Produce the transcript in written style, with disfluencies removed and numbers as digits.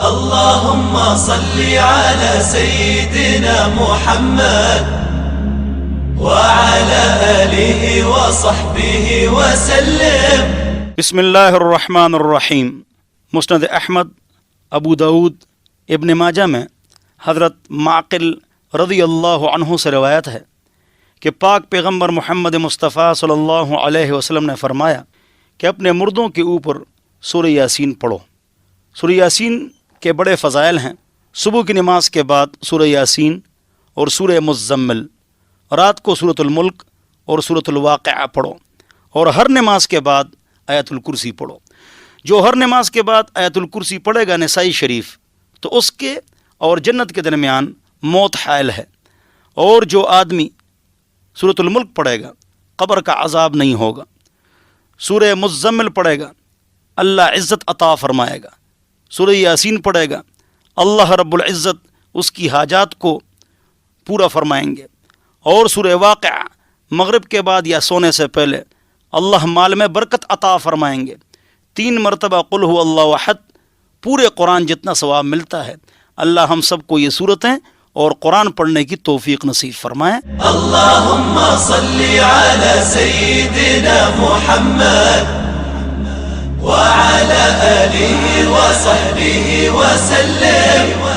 اللهم صل على سيدنا محمد وعلى آله وصحبه وسلم. بسم اللہ الرحمن الرحیم. مسند احمد، ابو داود، ابن ماجہ میں حضرت معقل رضی اللہ عنہ سے روایت ہے کہ پاک پیغمبر محمد مصطفیٰ صلی اللہ علیہ وسلم نے فرمایا کہ اپنے مردوں کے اوپر سورہ یاسین پڑھو. سورہ یاسین کے بڑے فضائل ہیں. صبح کی نماز کے بعد سورہ یاسین اور سورہ مزمل، رات کو سورۃ الملک اور سورۃ الواقعہ پڑھو، اور ہر نماز کے بعد آیت الکرسی پڑھو. جو ہر نماز کے بعد آیت الکرسی پڑھے گا، نسائی شریف، تو اس کے اور جنت کے درمیان موت حائل ہے. اور جو آدمی سورۃ الملک پڑھے گا، قبر کا عذاب نہیں ہوگا. سورہ مزمل پڑھے گا، اللہ عزت عطا فرمائے گا. سورہ یاسین پڑھے گا، اللہ رب العزت اس کی حاجات کو پورا فرمائیں گے. اور سورہ واقعہ مغرب کے بعد یا سونے سے پہلے اللہ مال میں برکت عطا فرمائیں گے. 3 مرتبہ قل هو اللہ احد، پورے قرآن جتنا ثواب ملتا ہے. اللہ ہم سب کو یہ صورتیں اور قرآن پڑھنے کی توفیق نصیب فرمائے. اللهم صل على سيدنا محمد وعلى آله وصحبه وسلم.